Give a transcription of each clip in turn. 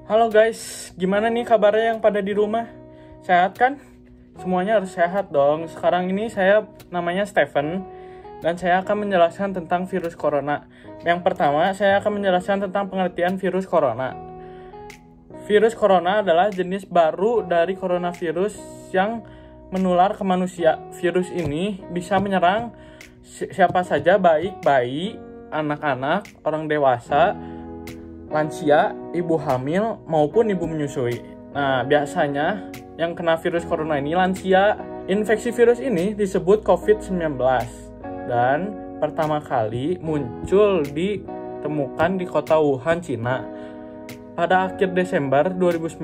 Halo guys, gimana nih kabarnya yang pada di rumah? Sehat kan? Semuanya harus sehat dong. Sekarang ini saya namanya Stephen dan saya akan menjelaskan tentang virus corona. Yang pertama, saya akan menjelaskan tentang pengertian virus corona. Virus corona adalah jenis baru dari coronavirus yang menular ke manusia. Virus ini bisa menyerang siapa saja, baik bayi, anak-anak, orang dewasa, lansia, ibu hamil, maupun ibu menyusui. Nah, biasanya yang kena virus corona ini lansia. Infeksi virus ini disebut COVID-19 dan pertama kali muncul ditemukan di kota Wuhan, Cina pada akhir Desember 2019.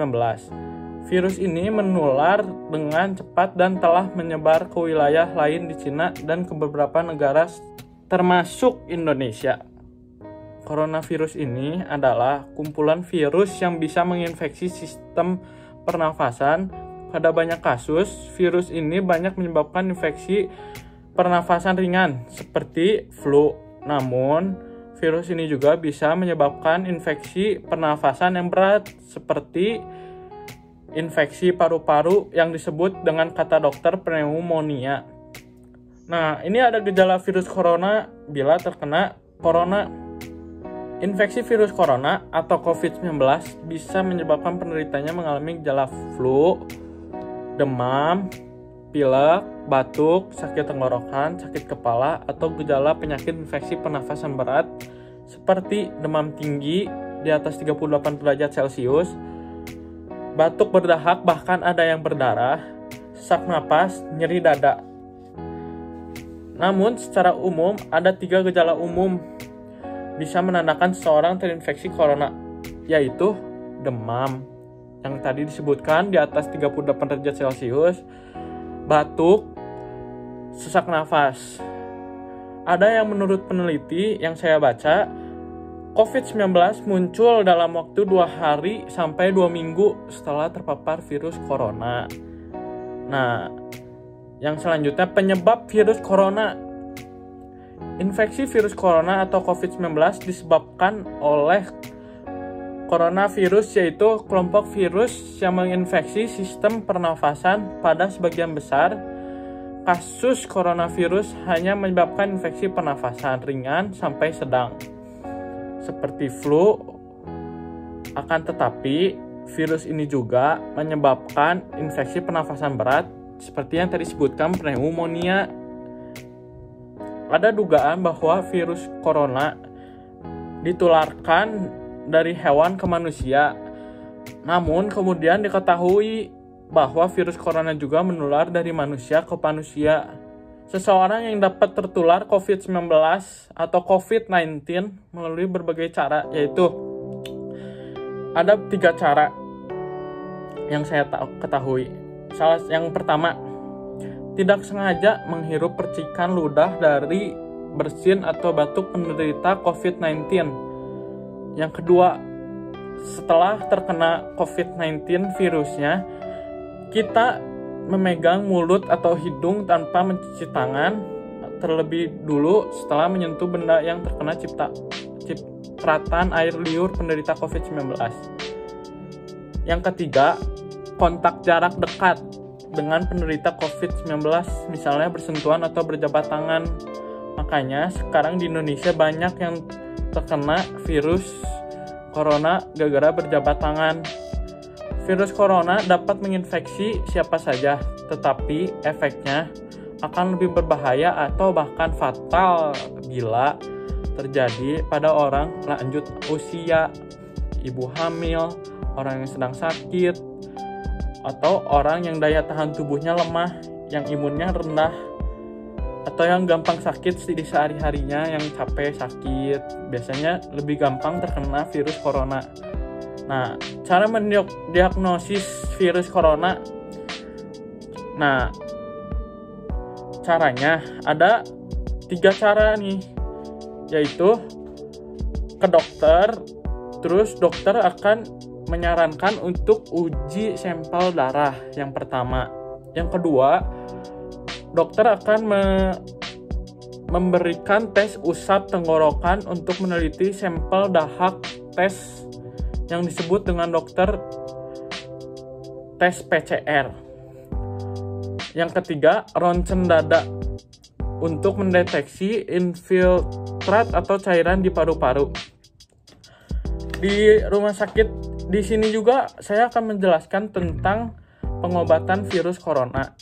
Virus ini menular dengan cepat dan telah menyebar ke wilayah lain di Cina dan ke beberapa negara termasuk Indonesia. Coronavirus ini adalah kumpulan virus yang bisa menginfeksi sistem pernafasan. Pada banyak kasus, virus ini banyak menyebabkan infeksi pernafasan ringan seperti flu. Namun, virus ini juga bisa menyebabkan infeksi pernafasan yang berat seperti infeksi paru-paru yang disebut dengan kata dokter pneumonia. Nah, ini ada gejala virus corona bila terkena corona. Infeksi virus corona atau COVID-19 bisa menyebabkan penderitanya mengalami gejala flu, demam, pilek, batuk, sakit tenggorokan, sakit kepala, atau gejala penyakit infeksi pernafasan berat seperti demam tinggi di atas 38 derajat Celcius, batuk berdahak bahkan ada yang berdarah, sesak napas, nyeri dada. Namun secara umum ada 3 gejala umum bisa menandakan seseorang terinfeksi corona, yaitu demam yang tadi disebutkan di atas 38 derajat Celcius, batuk, sesak nafas. Ada yang menurut peneliti yang saya baca, COVID-19 muncul dalam waktu 2 hari sampai 2 minggu setelah terpapar virus corona. Nah, yang selanjutnya penyebab virus corona. Infeksi virus corona atau COVID-19 disebabkan oleh coronavirus, yaitu kelompok virus yang menginfeksi sistem pernafasan. Pada sebagian besar kasus coronavirus hanya menyebabkan infeksi pernafasan ringan sampai sedang seperti flu. Akan tetapi virus ini juga menyebabkan infeksi pernafasan berat seperti yang tadi disebutkan pneumonia. Ada dugaan bahwa virus corona ditularkan dari hewan ke manusia. Namun kemudian diketahui bahwa virus corona juga menular dari manusia ke manusia. Seseorang yang dapat tertular COVID-19 atau COVID-19 melalui berbagai cara, yaitu ada 3 cara yang saya ketahui. Yang pertama, tidak sengaja menghirup percikan ludah dari bersin atau batuk penderita COVID-19. Yang kedua, setelah terkena COVID-19 virusnya, kita memegang mulut atau hidung tanpa mencuci tangan terlebih dulu setelah menyentuh benda yang terkena cipratan air liur penderita COVID-19. Yang ketiga, kontak jarak dekat dengan penderita COVID-19, misalnya bersentuhan atau berjabat tangan. Makanya sekarang di Indonesia banyak yang terkena virus corona gara-gara berjabat tangan. Virus corona dapat menginfeksi siapa saja, tetapi efeknya akan lebih berbahaya atau bahkan fatal bila terjadi pada orang lanjut usia, ibu hamil, orang yang sedang sakit, atau orang yang daya tahan tubuhnya lemah, yang imunnya rendah, atau yang gampang sakit di sehari-harinya, yang capek sakit, biasanya lebih gampang terkena virus corona. Nah, cara mendiagnosis virus corona. Nah, caranya ada 3 cara nih, yaitu ke dokter, terus dokter akan menyarankan untuk uji sampel darah yang pertama. Yang kedua, dokter akan memberikan tes usap tenggorokan untuk meneliti sampel dahak tes yang disebut dengan dokter tes PCR. Yang ketiga, ronsen dada untuk mendeteksi infiltrat atau cairan di paru-paru. Di rumah sakit di sini juga saya akan menjelaskan tentang pengobatan virus corona.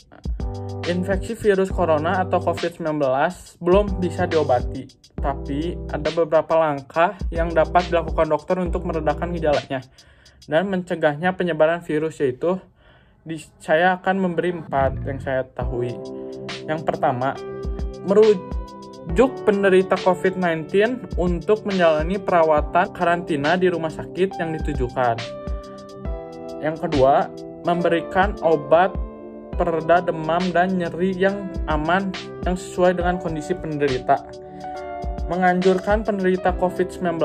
Infeksi virus corona atau COVID-19 belum bisa diobati, tapi ada beberapa langkah yang dapat dilakukan dokter untuk meredakan gejalanya dan mencegahnya penyebaran virus, yaitu saya akan memberi 4 yang saya ketahui. Yang pertama, merujuk penderita COVID-19 untuk menjalani perawatan karantina di rumah sakit yang ditujukan. Yang kedua, memberikan obat pereda demam dan nyeri yang aman yang sesuai dengan kondisi penderita. Menganjurkan penderita COVID-19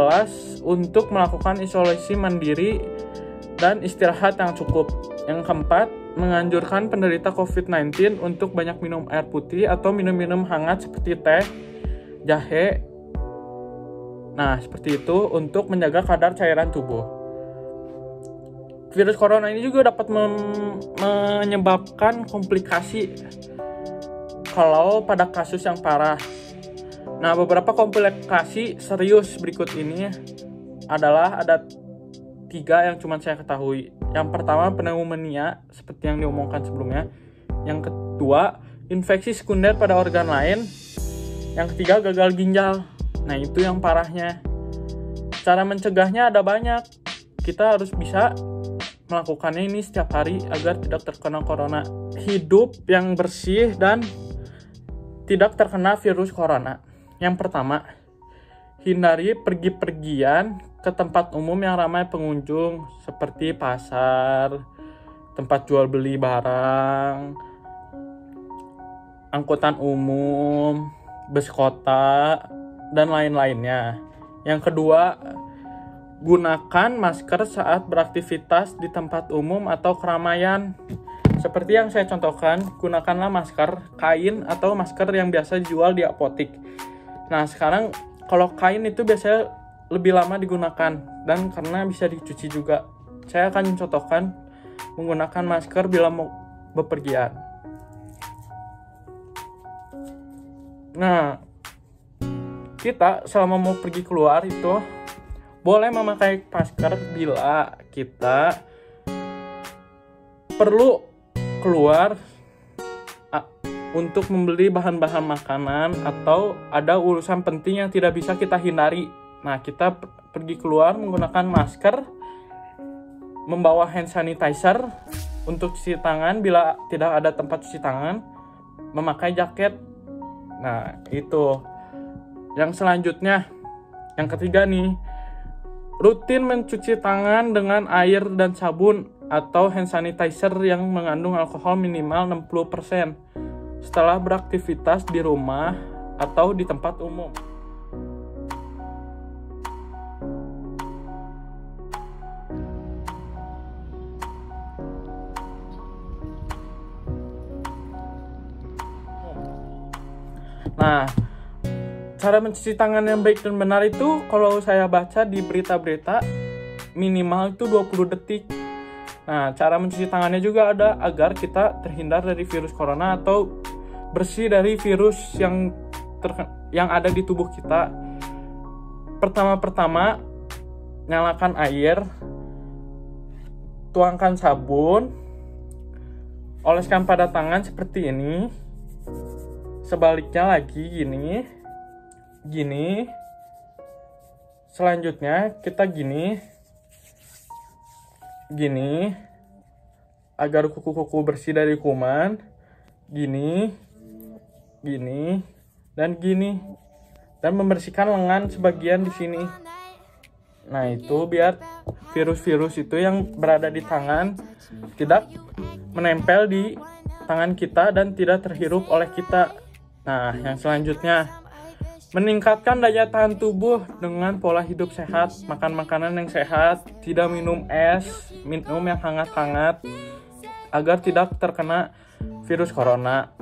untuk melakukan isolasi mandiri dan istirahat yang cukup. Yang keempat, menganjurkan penderita COVID-19 untuk banyak minum air putih atau minum-minum hangat seperti teh, jahe. Nah, seperti itu untuk menjaga kadar cairan tubuh. Virus corona ini juga dapat menyebabkan komplikasi kalau pada kasus yang parah. Nah, beberapa komplikasi serius berikut ini adalah ada 3 yang cuma saya ketahui. Yang pertama, pneumonia seperti yang diomongkan sebelumnya. Yang kedua, infeksi sekunder pada organ lain. Yang ketiga, gagal ginjal. Nah, itu yang parahnya. Cara mencegahnya ada banyak. Kita harus bisa melakukannya ini setiap hari agar tidak terkena corona. Hidup yang bersih dan tidak terkena virus corona. Yang pertama, hindari pergi-pergian ke tempat umum yang ramai pengunjung seperti pasar, tempat jual beli barang, angkutan umum, bus kota, dan lain-lainnya. Yang kedua, gunakan masker saat beraktivitas di tempat umum atau keramaian. Seperti yang saya contohkan, gunakanlah masker kain atau masker yang biasa dijual di apotik. Nah, sekarang kalau kain itu biasanya lebih lama digunakan dan karena bisa dicuci juga. Saya akan contohkan menggunakan masker bila mau bepergian. Nah, kita selama mau pergi keluar itu boleh memakai masker bila kita perlu keluar untuk membeli bahan-bahan makanan atau ada urusan penting yang tidak bisa kita hindari. Nah, kita pergi keluar menggunakan masker, membawa hand sanitizer untuk cuci tangan bila tidak ada tempat cuci tangan, memakai jaket. Nah, itu. Yang selanjutnya, yang ketiga nih, rutin mencuci tangan dengan air dan sabun atau hand sanitizer yang mengandung alkohol minimal 60% setelah beraktivitas di rumah atau di tempat umum. Nah, cara mencuci tangan yang baik dan benar itu kalau saya baca di berita-berita minimal itu 20 detik. Nah, cara mencuci tangannya juga ada agar kita terhindar dari virus corona atau bersih dari virus yang ada di tubuh kita. Pertama-tama, nyalakan air, tuangkan sabun, oleskan pada tangan seperti ini. Sebaliknya lagi gini. Selanjutnya kita gini agar kuku-kuku bersih dari kuman. Gini dan membersihkan lengan sebagian di sini. Nah, itu biar virus-virus itu yang berada di tangan tidak menempel di tangan kita dan tidak terhirup oleh kita. Nah, yang selanjutnya, meningkatkan daya tahan tubuh dengan pola hidup sehat, makan makanan yang sehat, tidak minum es, minum yang hangat-hangat agar tidak terkena virus corona.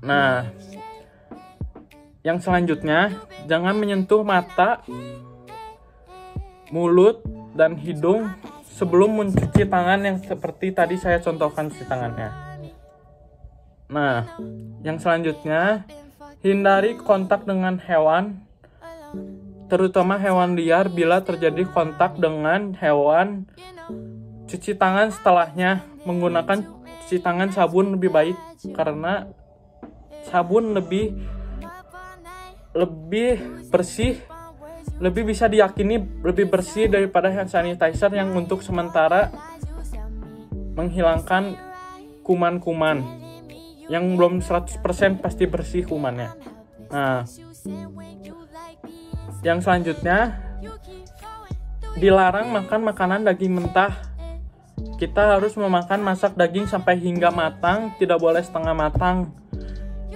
Nah, yang selanjutnya, jangan menyentuh mata mulut dan hidung sebelum mencuci tangan yang seperti tadi saya contohkan cuci tangannya. Nah, yang selanjutnya, hindari kontak dengan hewan, terutama hewan liar. Bila terjadi kontak dengan hewan, cuci tangan setelahnya. Menggunakan cuci tangan sabun lebih baik, karena sabun lebih bersih, lebih bisa diyakini lebih bersih daripada hand sanitizer yang untuk sementara menghilangkan kuman-kuman yang belum 100% pasti bersih kumannya. Nah, yang selanjutnya, dilarang makan makanan daging mentah. Kita harus masak daging sampai hingga matang, tidak boleh setengah matang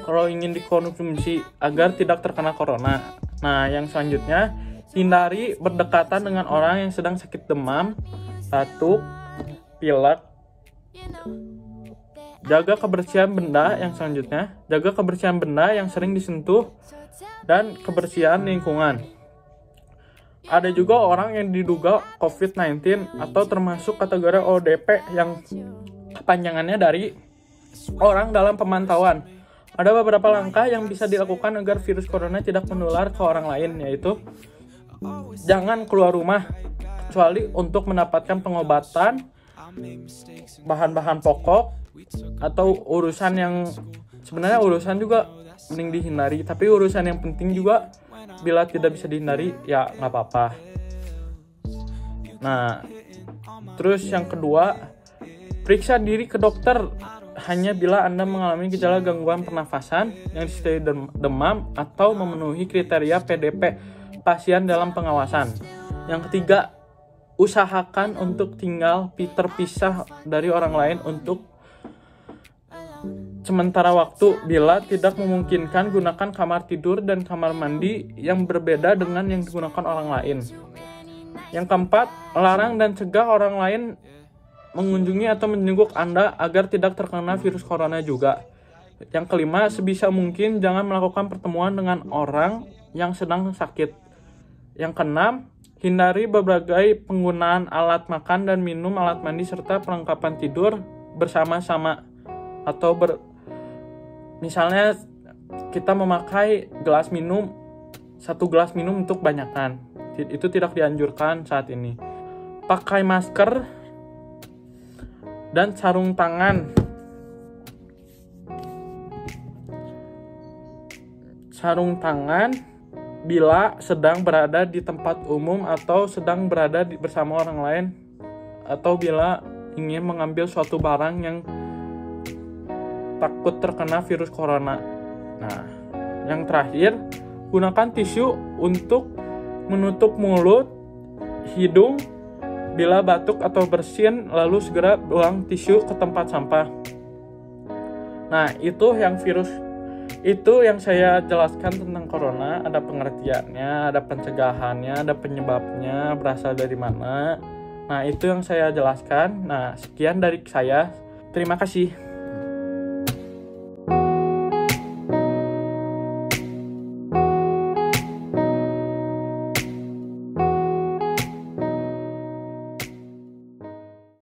kalau ingin dikonsumsi agar tidak terkena corona. Nah, yang selanjutnya, hindari berdekatan dengan orang yang sedang sakit demam, batuk, pilek. Jaga kebersihan benda yang selanjutnya, jaga kebersihan benda yang sering disentuh dan kebersihan lingkungan. Ada juga orang yang diduga COVID-19 atau termasuk kategori ODP yang kepanjangannya dari orang dalam pemantauan. Ada beberapa langkah yang bisa dilakukan agar virus corona tidak menular ke orang lain, yaitu jangan keluar rumah kecuali untuk mendapatkan pengobatan, bahan-bahan pokok, atau urusan yang sebenarnya urusan juga mending dihindari, tapi urusan yang penting juga bila tidak bisa dihindari ya nggak apa-apa. Nah, terus yang kedua, periksa diri ke dokter hanya bila Anda mengalami gejala gangguan pernafasan yang disertai demam atau memenuhi kriteria PDP pasien dalam pengawasan. Yang ketiga, usahakan untuk tinggal terpisah dari orang lain untuk sementara waktu. Bila tidak memungkinkan, gunakan kamar tidur dan kamar mandi yang berbeda dengan yang digunakan orang lain. Yang keempat, larang dan cegah orang lain mengunjungi atau menjenguk Anda agar tidak terkena virus corona juga. Yang kelima, sebisa mungkin jangan melakukan pertemuan dengan orang yang sedang sakit. Yang keenam, hindari berbagai penggunaan alat makan dan minum, alat mandi, serta perlengkapan tidur bersama-sama. Atau misalnya kita memakai gelas minum, satu gelas minum untuk banyakan. Itu tidak dianjurkan saat ini. Pakai masker dan sarung tangan. Sarung tangan bila sedang berada di tempat umum atau sedang berada bersama orang lain, atau bila ingin mengambil suatu barang yang takut terkena virus corona. Nah, yang terakhir, gunakan tisu untuk menutup mulut, hidung bila batuk atau bersin, lalu segera buang tisu ke tempat sampah. Nah, itu yang saya jelaskan tentang corona. Ada pengertiannya, ada pencegahannya, ada penyebabnya, berasal dari mana. Nah, itu yang saya jelaskan. Nah, sekian dari saya. Terima kasih.